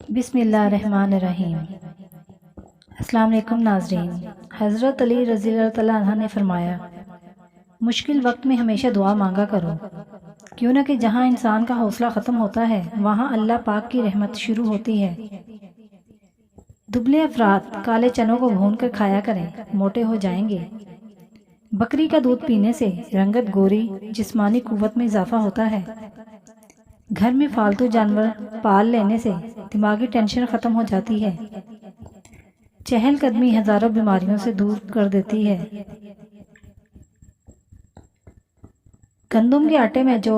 بسم اللہ الرحمن الرحیم۔ السلام علیکم ناظرین۔ حضرت علی رضی اللہ تعالیٰ عنہ نے فرمایا، مشکل وقت میں ہمیشہ دعا مانگا کرو، کیوں نہ کہ جہاں انسان کا حوصلہ ختم ہوتا ہے وہاں اللہ پاک کی رحمت شروع ہوتی ہے۔ دبلے افراد کالے چنوں کو بھون کر کھایا کریں، موٹے ہو جائیں گے۔ بکری کا دودھ پینے سے رنگت گوری، جسمانی قوت میں اضافہ ہوتا ہے۔ گھر میں پالتو جانور پال لینے سے دماغی ٹینشن ختم ہو جاتی ہے۔ چہل قدمی ہزاروں بیماریوں سے دور کر دیتی ہے۔ گندم کے آٹے میں جو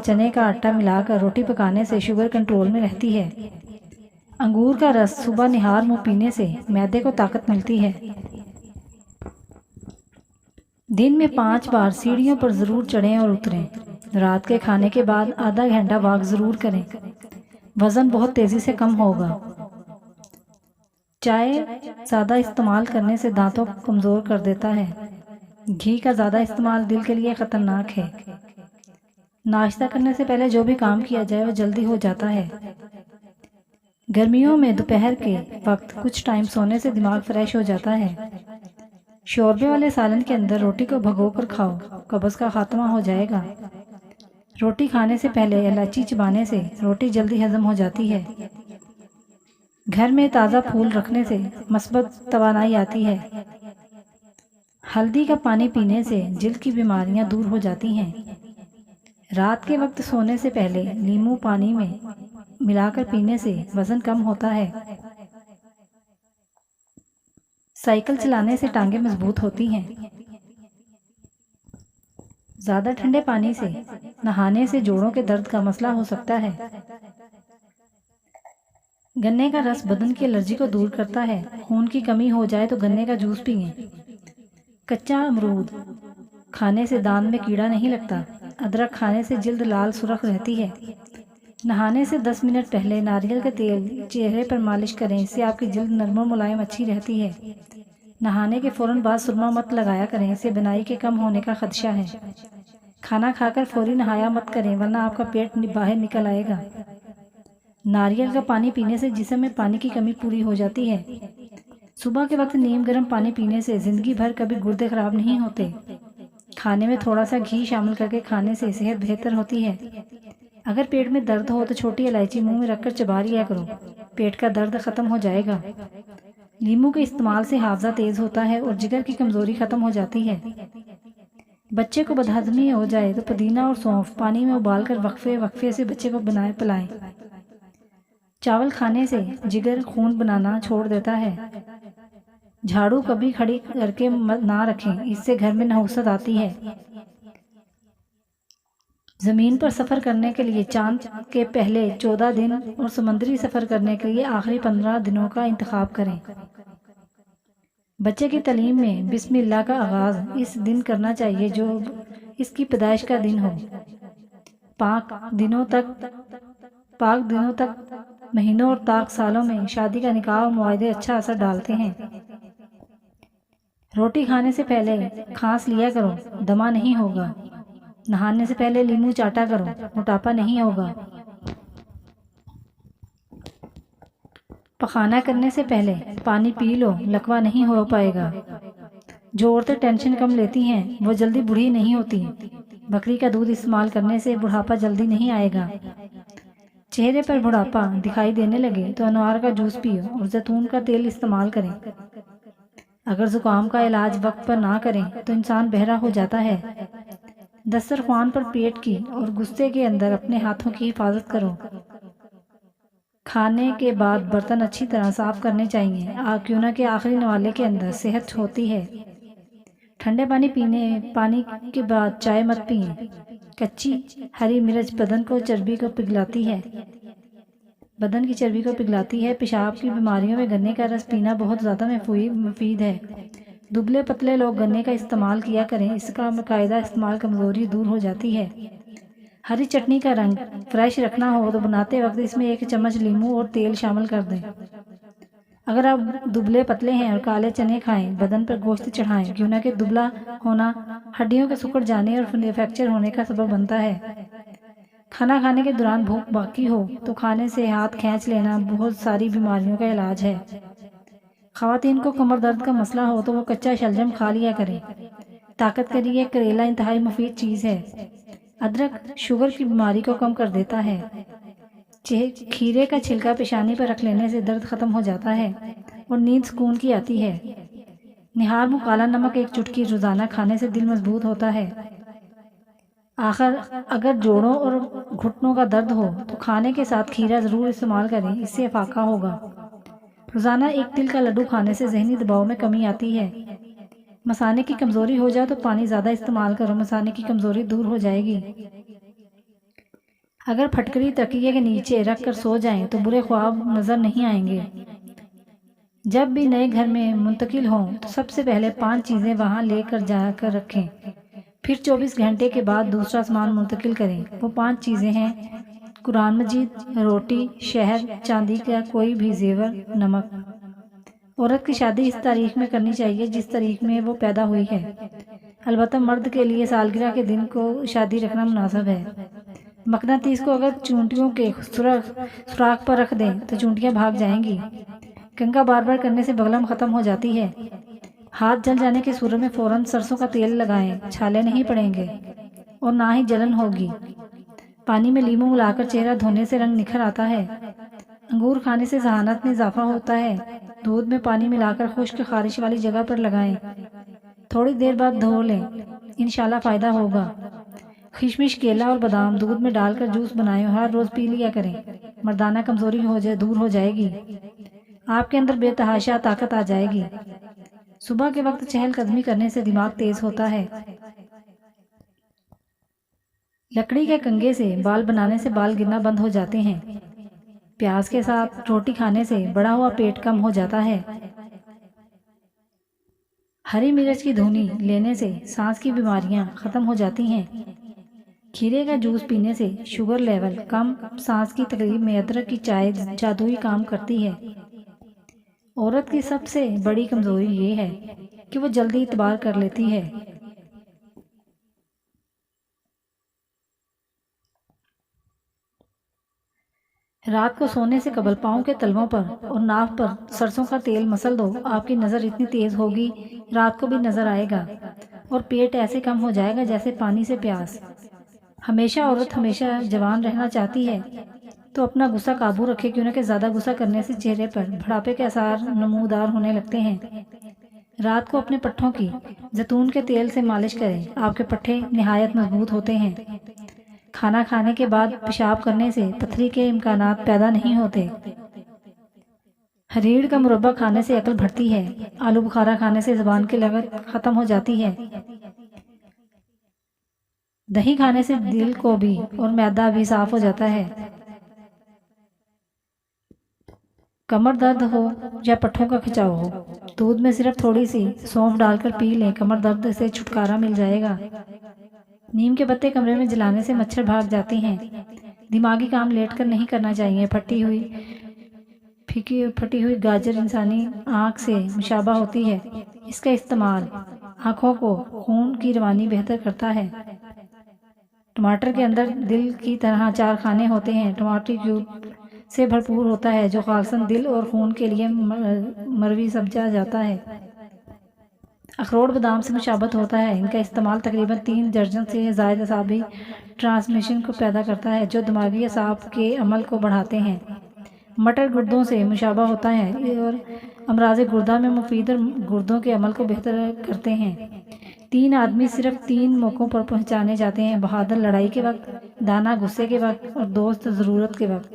چنے کا آٹا ملا کر روٹی پکانے سے شوگر کنٹرول میں رہتی ہے۔ انگور کا رس صبح نہار منہ پینے سے معدے کو طاقت ملتی ہے۔ دن میں 5 بار سیڑھیوں پر ضرور چڑھیں اور اتریں۔ رات کے کھانے کے بعد آدھا گھنٹہ واک ضرور کریں، وزن بہت تیزی سے کم ہوگا۔ چائے زیادہ استعمال کرنے سے دانتوں کو کمزور کر دیتا ہے۔ گھی کا زیادہ استعمال دل کے لیے خطرناک ہے۔ ناشتہ کرنے سے پہلے جو بھی کام کیا جائے وہ جلدی ہو جاتا ہے۔ گرمیوں میں دوپہر کے وقت کچھ ٹائم سونے سے دماغ فریش ہو جاتا ہے۔ شوربے والے سالن کے اندر روٹی کو بھگو کر کھاؤ، قبض کا خاتمہ ہو جائے گا۔ روٹی کھانے سے پہلے الائچی چبانے سے روٹی جلدی ہضم ہو جاتی ہے۔ گھر میں تازہ پھول رکھنے سے مثبت توانائی آتی ہے۔ ہلدی کا پانی پینے سے جلد کی بیماریاں دور ہو جاتی ہیں۔ رات کے وقت سونے سے پہلے لیموں پانی میں ملا کر پینے سے وزن کم ہوتا ہے۔ سائیکل چلانے سے ٹانگیں مضبوط ہوتی ہیں۔ زیادہ ٹھنڈے پانی سے نہانے سے جوڑوں کے درد کا مسئلہ ہو سکتا ہے۔ گنے کا رس بدن کی الرجی کو دور کرتا ہے۔ خون کی کمی ہو جائے تو گنے کا جوس پئیں۔ کچا امرود کھانے سے دانت میں کیڑا نہیں لگتا۔ ادرک کھانے سے جلد لال سرخ رہتی ہے۔ نہانے سے 10 منٹ پہلے ناریل کا تیل چہرے پر مالش کریں، اس سے آپ کی جلد نرم و ملائم اچھی رہتی ہے۔ نہانے کے فوراً بعد سرما مت لگایا کریں، اس سے بنائی کے کم ہونے کا خدشہ ہے۔ کھانا کھا کر فوری نہایا مت کریں ورنہ آپ کا پیٹ باہر نکل آئے گا۔ ناریل کا پانی پینے سے جسم میں پانی کی کمی پوری ہو جاتی ہے۔ صبح کے وقت نیم گرم پانی پینے سے زندگی بھر کبھی گردے خراب نہیں ہوتے۔ کھانے میں تھوڑا سا گھی شامل کر کے کھانے سے صحت بہتر ہوتی ہے۔ اگر پیٹ میں درد ہو تو چھوٹی الائچی منہ میں رکھ کر چبا لیا کرو، پیٹ کا درد ختم ہو جائے گا۔ لیموں کے استعمال سے حافظہ تیز ہوتا ہے اور جگر کی کمزوری ختم ہو جاتی ہے۔ بچے کو بدہضمی ہو جائے تو پودینہ اور سونف پانی میں ابال کر وقفے سے بچے کو پلائیں۔ چاول کھانے سے جگر خون بنانا چھوڑ دیتا ہے۔ جھاڑو کبھی کھڑی کر کے نہ رکھیں، اس سے گھر میں نحوست آتی ہے۔ زمین پر سفر کرنے کے لیے چاند کے پہلے 14 دن اور سمندری سفر کرنے کے لیے آخری 15 دنوں کا انتخاب کریں۔ بچے کی تعلیم میں بسم اللہ کا آغاز اس دن کرنا چاہیے جو اس کی پیدائش کا دن ہو۔ پاک دنوں تک مہینوں اور طاق سالوں میں شادی کا نکاح اور معاہدے اچھا اثر ڈالتے ہیں۔ روٹی کھانے سے پہلے کھانس لیا کرو، دمہ نہیں ہوگا۔ نہانے سے پہلے لیموں چاٹا کرو، موٹاپا نہیں ہوگا۔ پخانا کرنے سے پہلے پانی پی لو، لکوہ نہیں ہو پائے گا۔ جو عورتیں ٹینشن کم لیتی ہیں وہ جلدی بوڑھی نہیں ہوتی۔ بکری کا دودھ استعمال کرنے سے بڑھاپا جلدی نہیں آئے گا۔ چہرے پر بڑھاپا دکھائی دینے لگے تو انار کا جوس پیو اور زیتون کا تیل استعمال کریں۔ اگر زکام کا علاج وقت پر نہ کریں تو انسان بہرا ہو جاتا ہے۔ دسترخوان پر پیٹ کی اور غصے کے اندر اپنے ہاتھوں کی حفاظت کرو۔ کھانے کے بعد برتن اچھی طرح صاف کرنے چاہیے، کیوں نہ کہ آخری نوالے کے اندر صحت ہوتی ہے۔ ٹھنڈے پانی کے بعد چائے مت پئیں۔ کچی ہری مرچ بدن کی چربی کو پگھلاتی ہے۔ پیشاب کی بیماریوں میں گنے کا رس پینا بہت زیادہ مفید ہے۔ دبلے پتلے لوگ گنے کا استعمال کیا کریں، اس کا باقاعدہ استعمال کمزوری دور ہو جاتی ہے۔ ہری چٹنی کا رنگ فریش رکھنا ہو تو بناتے وقت اس میں 1 چمچ لیموں اور تیل شامل کر دیں۔ اگر آپ دبلے پتلے ہیں اور کالے چنے کھائیں، بدن پر گوشت چڑھائیں، کیوں نہ کہ دبلا ہونا ہڈیوں کے سکڑ جانے اور فریکچر ہونے کا سبب بنتا ہے۔ کھانا کھانے کے دوران بھوک باقی ہو تو کھانے سے ہاتھ کھینچ لینا بہت ساری بیماریوں کا علاج ہے۔ خواتین کو کمر درد کا مسئلہ ہو تو وہ کچا شلجم کھا لیا کریں۔ طاقت کے لیے کریلا انتہائی مفید چیز ہے۔ ادرک شوگر کی بیماری کو کم کر دیتا ہے۔ کھیرے کا چھلکا پیشانی پر رکھ لینے سے درد ختم ہو جاتا ہے اور نیند سکون کی آتی ہے۔ نہار منہ کالا نمک ایک چٹکی روزانہ کھانے سے دل مضبوط ہوتا ہے۔ اگر جوڑوں اور گھٹنوں کا درد ہو تو کھانے کے ساتھ کھیرا ضرور استعمال کریں، اس سے افاقہ ہوگا۔ روزانہ ایک تل کا لڈو کھانے سے ذہنی دباؤ میں کمی آتی ہے۔ مثانے کی کمزوری ہو جائے تو پانی زیادہ استعمال کرو، مثانے کی کمزوری دور ہو جائے گی۔ اگر پھٹکری تکیے کے نیچے رکھ کر سو جائیں تو برے خواب نظر نہیں آئیں گے۔ جب بھی نئے گھر میں منتقل ہوں تو سب سے پہلے 5 چیزیں وہاں لے کر جا کر رکھیں، پھر 24 گھنٹے کے بعد دوسرا سامان منتقل کریں۔ وہ 5 چیزیں ہیں: قرآن مجید، روٹی، شہد، چاندی کا کوئی بھی زیور، نمک۔ عورت کی شادی اس تاریخ میں کرنی چاہیے جس تاریخ میں وہ پیدا ہوئی ہے، البتہ مرد کے لیے سالگرہ کے دن کو شادی رکھنا مناسب ہے۔ مقناطیس کو اگر چونٹیوں کے سوراخ پر رکھ دیں تو چونٹیاں بھاگ جائیں گی۔ کنگھا بار بار کرنے سے بغلم ختم ہو جاتی ہے۔ ہاتھ جل جانے کی صورت میں فوراً سرسوں کا تیل لگائیں، چھالے نہیں پڑیں گے اور نہ ہی جلن ہوگی۔ پانی میں لیموں ملا کر چہرہ دھونے سے رنگ نکھر آتا ہے۔ انگور کھانے سے ذہانت میں اضافہ ہوتا ہے۔ دودھ میں پانی ملا کر خشک خارش والی جگہ پر لگائیں، تھوڑی دیر بعد دھو لیں، انشاءاللہ فائدہ ہوگا۔ کشمش، کیلا اور بادام دودھ میں ڈال کر جوس بنائیں اور ہر روز پی لیا کریں، مردانہ کمزوری دور ہو جائے گی، آپ کے اندر بے تحاشا طاقت آ جائے گی۔ صبح کے وقت چہل قدمی کرنے سے دماغ تیز ہوتا ہے۔ لکڑی کے کنگھے سے بال بنانے سے بال گرنا بند ہو جاتے ہیں۔ پیاز کے ساتھ روٹی کھانے سے بڑا ہوا پیٹ کم ہو جاتا ہے۔ ہری مرچ کی دھنی لینے سے سانس کی بیماریاں ختم ہو جاتی ہیں۔ کھیرے کا جوس پینے سے شوگر لیول کم، سانس کی تکلیف میں ادرک کی چائے جادوئی کام کرتی ہے۔ عورت کی سب سے بڑی کمزوری یہ ہے کہ وہ جلدی اعتبار کر لیتی ہے۔ رات کو سونے سے قبل پاؤں کے تلووں پر اور ناف پر سرسوں کا تیل مسل دو، آپ کی نظر اتنی تیز ہوگی رات کو بھی نظر آئے گا اور پیٹ ایسے کم ہو جائے گا جیسے پانی سے پیاس۔ عورت ہمیشہ جوان رہنا چاہتی ہے تو اپنا غصہ قابو رکھے، کیونکہ زیادہ غصہ کرنے سے چہرے پر بڑھاپے کے آثار نمودار ہونے لگتے ہیں۔ رات کو اپنے پٹھوں کی زیتون کے تیل سے مالش کریں، آپ کے پٹھے نہایت مضبوط ہوتے ہیں۔ کھانا کھانے کے بعد پیشاب کرنے سے پتھری کے امکانات پیدا نہیں ہوتے۔ ریڑھ کا مربع کھانے سے عقل بڑھتی ہے۔ آلو بخارا کھانے سے زبان کی لغت ختم ہو جاتی ہے۔ دہی کھانے سے دل کو بھی اور معدہ بھی صاف ہو جاتا ہے۔ کمر درد ہو یا پٹھوں کا کھچاؤ ہو، دودھ میں صرف تھوڑی سی سونف ڈال کر پی لیں، کمر درد سے چھٹکارا مل جائے گا۔ نیم کے پتے کمرے میں جلانے سے مچھر بھاگ جاتے ہیں۔ دماغی کام لیٹ کر نہیں کرنا چاہیے۔ پھٹی ہوئی گاجر انسانی آنکھ سے مشابہ ہوتی ہے، اس کا استعمال آنکھوں کو خون کی روانی بہتر کرتا ہے۔ ٹماٹر کے اندر دل کی طرح 4 خانے ہوتے ہیں۔ ٹماٹر کیوب سے بھرپور ہوتا ہے جو خالصاً دل اور خون کے لیے مروی سمجھا جاتا ہے۔ اخروٹ بادام سے مشابہت ہوتا ہے، ان کا استعمال تقریباً 3 درجن سے زائد اعصابی ٹرانسمیشن کو پیدا کرتا ہے جو دماغی اعصاب کے عمل کو بڑھاتے ہیں۔ مٹر گردوں سے مشابہ ہوتا ہے اور امراض گردہ میں مفید اور گردوں کے عمل کو بہتر کرتے ہیں۔ 3 آدمی صرف 3 موقعوں پر پہچانے جاتے ہیں: بہادر لڑائی کے وقت، دانا غصے کے وقت اور دوست ضرورت کے وقت۔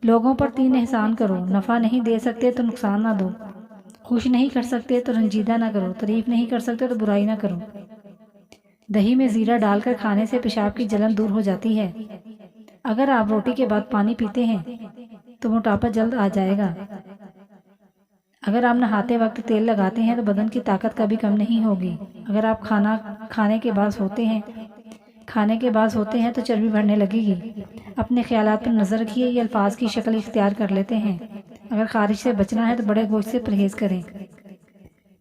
لوگوں پر 3 احسان کرو: نفع نہیں دے سکتے تو نقصان نہ دو، خوش نہیں کر سکتے تو رنجیدہ نہ کرو، تعریف نہیں کر سکتے تو برائی نہ کرو۔ دہی میں زیرہ ڈال کر کھانے سے پیشاب کی جلن دور ہو جاتی ہے۔ اگر آپ روٹی کے بعد پانی پیتے ہیں تو موٹاپا جلد آ جائے گا۔ اگر آپ نہاتے وقت تیل لگاتے ہیں تو بدن کی طاقت کبھی کم نہیں ہوگی۔ اگر آپ کھانے کے بعد سوتے ہیں تو چربی بڑھنے لگے گی۔ اپنے خیالات پر نظر رکھیے، یہ الفاظ کی شکل اختیار کر لیتے ہیں۔ اگر خارش سے بچنا ہے تو بڑے گوشت سے پرہیز کریں۔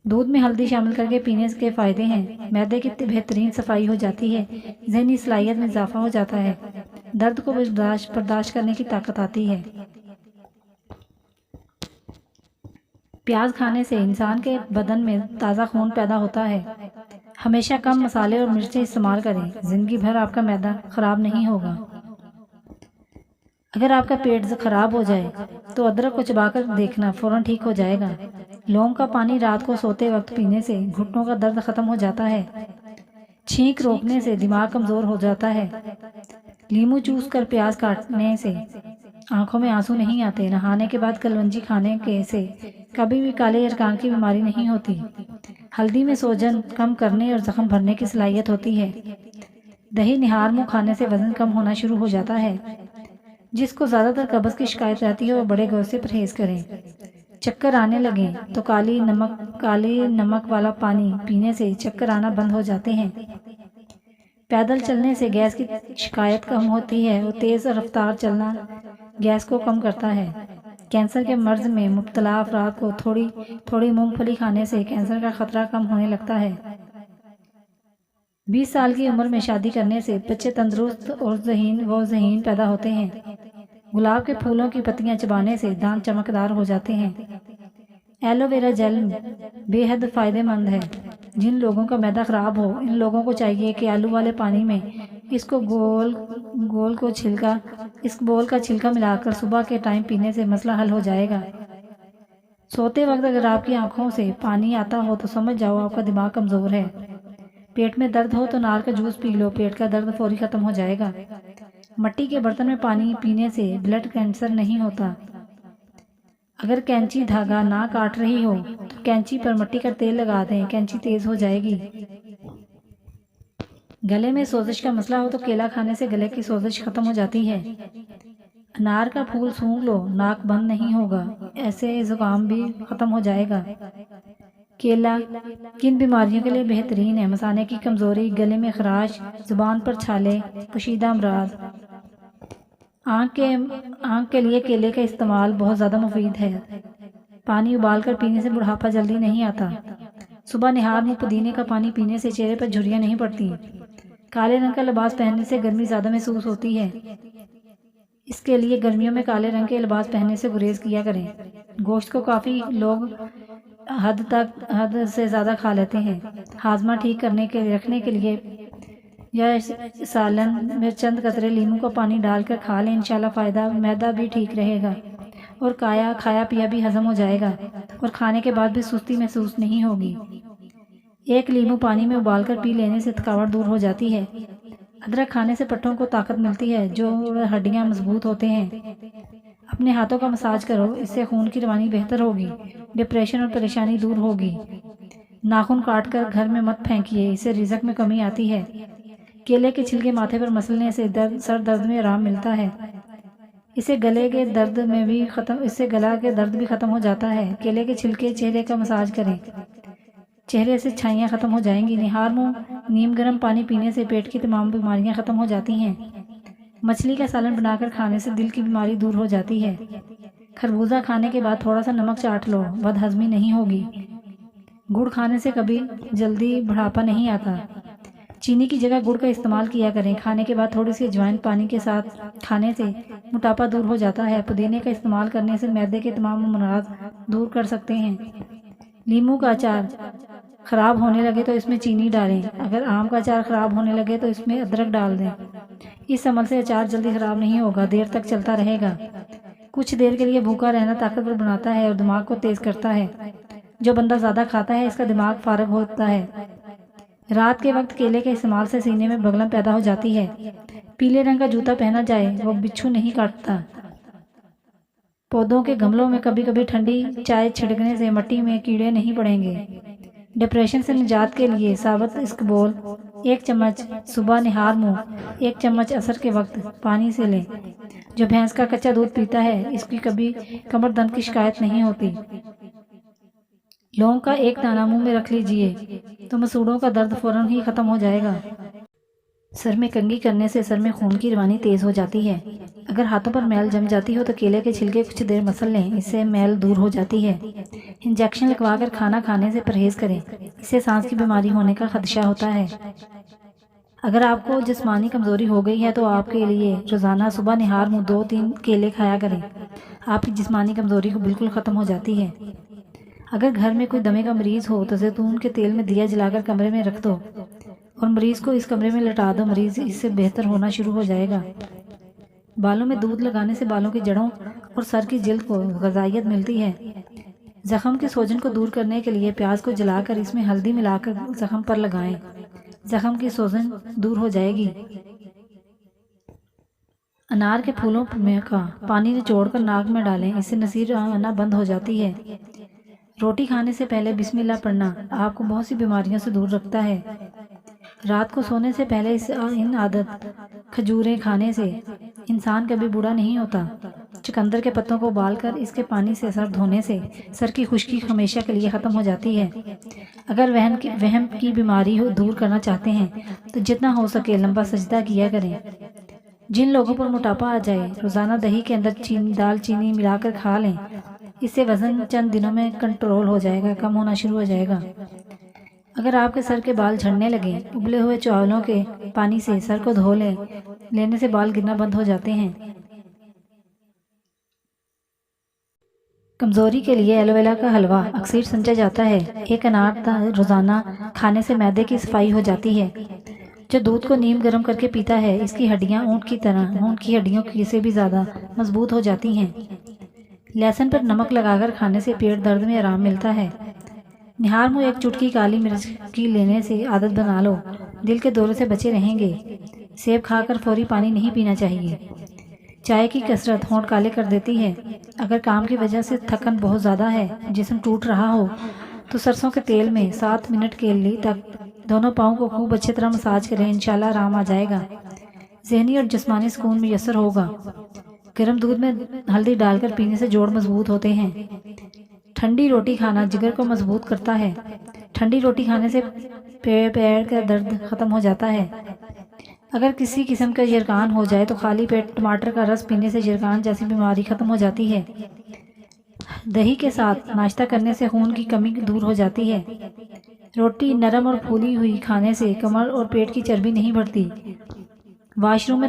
دودھ میں ہلدی شامل کر کے پینے کے فائدے ہیں: معدے کی بہترین صفائی ہو جاتی ہے، ذہنی صلاحیت میں اضافہ ہو جاتا ہے، درد کو برداشت کرنے کی طاقت آتی ہے۔ پیاز کھانے سے انسان کے بدن میں تازہ خون پیدا ہوتا ہے۔ ہمیشہ کم مسالے اور مرچیں استعمال کریں، زندگی بھر آپ کا معدہ خراب نہیں ہوگا۔ اگر آپ کا پیٹ خراب ہو جائے تو ادرک کو چبا کر دیکھنا، فوراً ٹھیک ہو جائے گا۔ لونگ کا پانی رات کو سوتے وقت پینے سے گھٹنوں کا درد ختم ہو جاتا ہے۔ چھینک روکنے سے دماغ کمزور ہو جاتا ہے۔ لیمو چوس کر پیاز کاٹنے سے آنکھوں میں آنسو نہیں آتے۔ نہانے کے بعد کلونجی کھانے سے کبھی بھی کالے یرقان کی بیماری نہیں ہوتی۔ ہلدی میں سوجن کم کرنے اور زخم بھرنے کی صلاحیت ہوتی ہے۔ دہی نہار منہ کھانے سے وزن کم ہونا شروع ہو جاتا ہے۔ جس کو زیادہ تر قبض کی شکایت رہتی ہے وہ بڑے گوشت سے پرہیز کریں۔ چکر آنے لگیں تو کالی نمک والا پانی پینے سے چکر آنا بند ہو جاتے ہیں۔ پیدل چلنے سے گیس کی شکایت کم ہوتی ہے اور تیز رفتار چلنا گیس کو کم کرتا ہے۔ کینسر کے مرض میں مبتلا افراد کو تھوڑی مونگ پھلی کھانے سے کینسر کا خطرہ کم ہونے لگتا ہے۔ 20 سال کی عمر میں شادی کرنے سے بچے تندرست اور ذہین پیدا ہوتے ہیں۔ گلاب کے پھولوں کی پتیاں چبانے سے دانت چمکدار ہو جاتے ہیں۔ ایلو ویرا جیل بے حد فائدہ مند ہے۔ جن لوگوں کا معدہ خراب ہو ان لوگوں کو چاہیے کہ آلو والے پانی میں اس بول کا چھلکا ملا کر صبح کے ٹائم پینے سے مسئلہ حل ہو جائے گا۔ سوتے وقت اگر آپ کی آنکھوں سے پانی آتا ہو تو سمجھ جاؤ آپ کا دماغ کمزور ہے۔ پیٹ میں درد ہو تو نار کا جوس پی لو، پیٹ کا درد فوری ختم ہو جائے گا۔ مٹی کے برتن میں پانی پینے سے بلڈ کینسر نہیں ہوتا۔ اگر کینچی دھاگا نہ کاٹ رہی ہو تو کینچی پر مٹی کا تیل لگا دیں، کینچی تیز ہو جائے گی۔ گلے میں سوزش کا مسئلہ ہو تو کیلا کھانے سے گلے کی سوزش ختم ہو جاتی ہے۔ انار کا پھول سونگھ لو، ناک بند نہیں ہوگا، ایسے زکام بھی ختم ہو جائے گا۔ کیلا کن بیماریوں کے لیے بہترین ہے؟ مثانے کی کمزوری، گلے میں خراش، زبان پر چھالے، پوشیدہ امراض۔ آنکھ کے لیے کیلے کا استعمال بہت زیادہ مفید ہے۔ پانی ابال کر پینے سے بڑھاپا جلدی نہیں آتا۔ صبح نہار منہ پودینے کا پانی پینے سے چہرے پر جھریاں نہیں پڑتی۔ کالے رنگ کا لباس پہننے سے گرمی زیادہ محسوس ہوتی ہے، اس کے لیے گرمیوں میں کالے رنگ کے لباس پہننے سے گریز کیا کریں۔ گوشت کو کافی لوگ حد سے زیادہ کھا لیتے ہیں۔ ہاضمہ ٹھیک رکھنے کے لیے یا سالن میں چند قطرے لیموں کا پانی ڈال کر کھا لیں، انشاءاللہ فائدہ، معدہ بھی ٹھیک رہے گا اور کھایا پیا بھی ہضم ہو جائے گا اور کھانے کے بعد بھی سستی محسوس نہیں ہوگی۔ ایک لیموں پانی میں ابال کر پی لینے سے تھکاوٹ دور ہو جاتی ہے۔ ادرک کھانے سے پٹھوں کو طاقت ملتی ہے، جو ہڈیاں مضبوط ہوتے ہیں۔ اپنے ہاتھوں کا مساج کرو، اس سے خون کی روانی بہتر ہوگی، ڈپریشن اور پریشانی دور ہوگی۔ ناخن کاٹ کر گھر میں مت پھینکیے، اس سے رزق میں کمی آتی ہے۔ کیلے کے چھلکے ماتھے پر مسلنے سے سر درد میں آرام ملتا ہے۔ اس سے گلا کے درد بھی ختم ہو جاتا ہے۔ کیلے کے چھلکے چہرے کا مساج کریں، چہرے سے چھائیاں ختم ہو جائیں گی۔ نہار منہ نیم گرم پانی پینے سے پیٹ کی تمام بیماریاں ختم ہو جاتی ہیں۔ مچھلی کا سالن بنا کر کھانے سے دل کی بیماری دور ہو جاتی ہے۔ خربوزہ کھانے کے بعد تھوڑا سا نمک چاٹ لو، بد ہضمی نہیں ہوگی۔ گڑ کھانے سے کبھی جلدی بڑھاپا نہیں آتا۔ چینی کی جگہ گڑ کا استعمال کیا کریں۔ کھانے کے بعد تھوڑی سی اجوائن پانی کے ساتھ کھانے سے موٹاپا دور ہو جاتا ہے۔ پودینے کا استعمال کرنے سے معدے کے تمام امراض دور کر سکتے ہیں۔ لیموں کا اچار خراب ہونے لگے تو اس میں چینی ڈالیں، اگر آم کا اچار خراب ہونے لگے تو اس میں ادرک ڈال دیں۔ اس عمل سے اچار جلدی خراب نہیں ہوگا، دیر تک چلتا رہے گا۔ کچھ دیر کے لیے بھوکا رہنا طاقتور بناتا ہے اور دماغ کو تیز کرتا ہے۔ جو بندہ زیادہ کھاتا ہے اس کا دماغ فارغ ہوتا ہے۔ رات کے وقت کیلے کے استعمال سے سینے میں بگلن پیدا ہو جاتی ہے۔ پیلے رنگ کا جوتا پہنا جائے، وہ بچھو نہیں کاٹتا۔ پودوں کے گملوں میں کبھی کبھی ٹھنڈی چائے چھڑکنے سے مٹی میں کیڑے نہیں پڑیں گے۔ ڈپریشن سے نجات کے لیے ثابت اسکبول 1 چمچ صبح نہار منہ، 1 چمچ عصر کے وقت پانی سے لیں۔ جو بھینس کا کچا دودھ پیتا ہے اس کی کبھی کمر درد کی شکایت نہیں ہوتی۔ لونگ کا 1 دانہ منہ میں رکھ لیجئے تو مسوڑوں کا درد فوراً ہی ختم ہو جائے گا۔ سر میں کنگھی کرنے سے سر میں خون کی روانی تیز ہو جاتی ہے۔ اگر ہاتھوں پر میل جم جاتی ہو تو کیلے کے چھلکے کچھ دیر مسل لیں، اس سے میل دور ہو جاتی ہے۔ انجیکشن لگوا کر کھانا کھانے سے پرہیز کریں، اس سے سانس کی بیماری ہونے کا خدشہ ہوتا ہے۔ اگر آپ کو جسمانی کمزوری ہو گئی ہے تو آپ کے لیے روزانہ صبح نہار منہ 2-3 کیلے کھایا کریں، آپ کی جسمانی کمزوری کو بالکل ختم ہو جاتی ہے۔ اگر گھر میں کوئی دمے کا مریض ہو تو زیتون کے تیل میں دیا جلا کر کمرے میں رکھ دو اور مریض کو اس کمرے میں لٹا دو، مریض اس سے بہتر ہونا شروع ہو جائے گا۔ بالوں میں دودھ لگانے سے بالوں کی جڑوں اور سر کی جلد کو غذائیت ملتی ہے۔ زخم کے سوجن کو دور کرنے کے لیے پیاز کو جلا کر اس میں ہلدی ملا کر زخم پر لگائیں، زخم کی سوجن دور ہو جائے گی۔ انار کے پھولوں میں کا پانی نچوڑ کر ناک میں ڈالیں، اس سے نصیر آنا بند ہو جاتی ہے۔ روٹی کھانے سے پہلے بسم اللہ پڑھنا آپ کو بہت سی بیماریوں سے دور رکھتا ہے۔ رات کو سونے سے پہلے ان عادت کھجوریں کھانے سے انسان کبھی بوڑھا نہیں ہوتا۔ چقندر کے پتوں کو ابال کر اس کے پانی سے سر دھونے سے سر کی خشکی ہمیشہ کے لیے ختم ہو جاتی ہے۔ اگر وہم کی بیماری دور کرنا چاہتے ہیں تو جتنا ہو سکے لمبا سجدہ کیا کریں۔ جن لوگوں پر موٹاپا آ جائے روزانہ دہی کے اندر دال چینی ملا کر کھا لیں، اس سے وزن چند دنوں میں کنٹرول ہو جائے گا، کم ہونا شروع ہو جائے گا۔ اگر آپ کے سر کے بال جھڑنے لگیں، ابلے ہوئے چاولوں کے پانی سے سر کو دھو لینے سے بال گرنا بند ہو جاتے ہیں۔ کمزوری کے لیے ایلو ویرا کا حلوہ اکثر سمجھا جاتا ہے۔ ایک انار روزانہ کھانے سے معدے کی صفائی ہو جاتی ہے۔ جو دودھ کو نیم گرم کر کے پیتا ہے اس کی ہڈیاں اونٹ کی طرح اونٹ کی ہڈیوں سے بھی زیادہ مضبوط ہو جاتی ہیں۔ لہسن پر نمک لگا کر کھانے سے پیٹ درد میں آرام ملتا ہے۔ نہار منہ ایک چٹکی کالی مرچ کی لینے سے عادت بنا لو، دل کے دورے سے بچے رہیں گے۔ سیب کھا کر فوری پانی نہیں پینا چاہیے۔ چائے کی کثرت ہونٹ کالے کر دیتی ہے۔ اگر کام کی وجہ سے تھکن بہت زیادہ ہے، جسم ٹوٹ رہا ہو، تو سرسوں کے تیل میں 7 منٹ کے لیے تک دونوں پاؤں کو خوب اچھی طرح مساج کریں، انشاءاللہ آرام آ جائے گا۔ ذہنی اور جسمانی سکون میسر ہوگا۔ گرم دودھ میں ہلدی ڈال کر پینے سے جوڑ مضبوط ہوتے ہیں۔ ٹھنڈی روٹی کھانا جگر کو مضبوط کرتا ہے۔ ٹھنڈی روٹی کھانے سے پیٹ کا درد ختم ہو جاتا ہے۔ اگر کسی قسم کا یرقان ہو جائے تو خالی پیٹ ٹماٹر کا رس پینے سے یرقان جیسی بیماری ختم ہو جاتی ہے۔ دہی کے ساتھ ناشتہ کرنے سے خون کی کمی دور ہو جاتی ہے۔ روٹی نرم اور پھولی ہوئی کھانے سے کمر اور پیٹ کی چربی نہیں بڑھتی۔ واش روم میں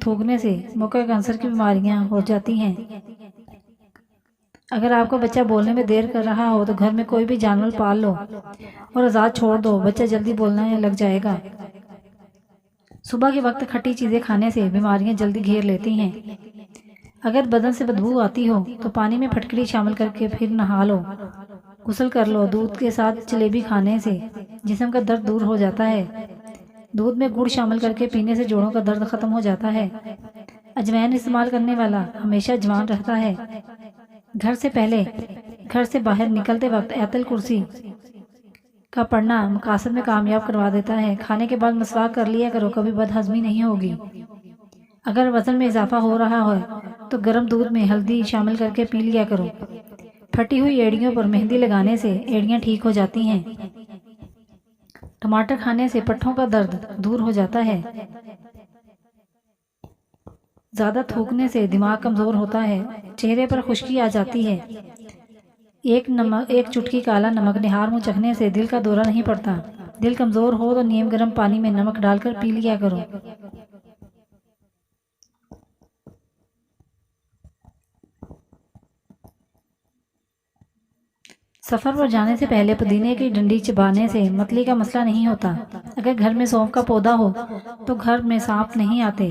تھوکنے سے موقع کینسر کی بیماریاں ہو جاتی ہیں۔ اگر آپ کا بچہ بولنے میں دیر کر رہا ہو تو گھر میں کوئی بھی جانور پال لو اور آزاد چھوڑ دو، بچہ جلدی بولنے لگ جائے گا۔ صبح کے وقت کھٹی چیزیں کھانے سے بیماریاں جلدی گھیر لیتی ہیں۔ اگر بدن سے بدبو آتی ہو تو پانی میں پھٹکری شامل کر کے پھر نہا لو، غسل کر لو۔ دودھ کے ساتھ جلیبی کھانے سے جسم کا درد دور ہو جاتا ہے۔ دودھ میں گڑ شامل کر کے پینے سے جوڑوں کا درد ختم ہو جاتا ہے۔ اجوائن استعمال کرنے والا ہمیشہ جوان رہتا ہے۔ گھر سے باہر نکلتے وقت آیت الکرسی کا پڑھنا مقاصد میں کامیاب کروا دیتا ہے۔ کھانے کے بعد مسواک کر لیا کرو، کبھی بد ہضمی نہیں ہوگی۔ اگر وزن میں اضافہ ہو رہا ہے تو گرم دودھ میں ہلدی شامل کر کے پی لیا کرو۔ پھٹی ہوئی ایڑیوں پر مہندی لگانے سے ایڑیاں ٹھیک ہو جاتی ہیں۔ ٹماٹر کھانے سے پٹھوں کا درد دور ہو جاتا ہے۔ زیادہ تھوکنے سے دماغ کمزور ہوتا ہے، چہرے پر خشکی آ جاتی ہے۔ ایک چٹکی کالا نمک نہار منہ چکھنے سے دل کا دورہ نہیں پڑتا۔ دل کمزور ہو تو نیم گرم پانی میں نمک ڈال کر پی لیا کرو۔ سفر پر جانے سے پہلے پودینے کی ڈنڈی چبانے سے متلی کا مسئلہ نہیں ہوتا۔ اگر گھر میں سونف کا پودا ہو تو گھر میں سانپ نہیں آتے۔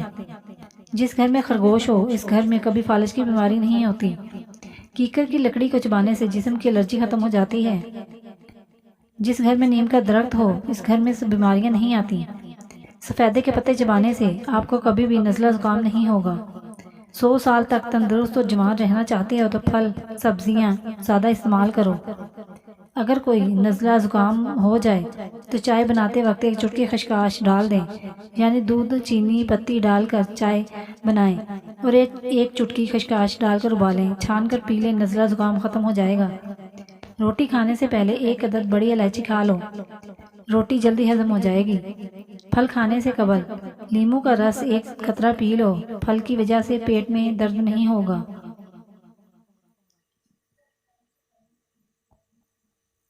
جس گھر میں خرگوش ہو اس گھر میں کبھی فالج کی بیماری نہیں ہوتی۔ کیکر کی لکڑی کو چبانے سے جسم کی الرجی ختم ہو جاتی ہے۔ جس گھر میں نیم کا درخت ہو اس گھر میں بیماریاں نہیں آتی۔ سفیدے کے پتے چبانے سے آپ کو کبھی بھی نزلہ زکام نہیں ہوگا۔ 100 سال تک تندرست اور جوان رہنا چاہتے ہو تو پھل سبزیاں زیادہ استعمال کرو۔ اگر کوئی نزلہ زکام ہو جائے تو چائے بناتے وقت ایک چٹکی خشخاش ڈال دیں، یعنی دودھ چینی پتی ڈال کر چائے بنائیں اور ایک چٹکی خشخاش ڈال کر ابالیں، چھان کر پی لیں، نزلہ زکام ختم ہو جائے گا۔ روٹی کھانے سے پہلے 1 عدد بڑی الائچی کھا لو، روٹی جلدی ہضم ہو جائے گی۔ پھل کھانے سے قبل لیموں کا رس 1 قطرہ پی لو، پھل کی وجہ سے پیٹ میں درد نہیں ہوگا۔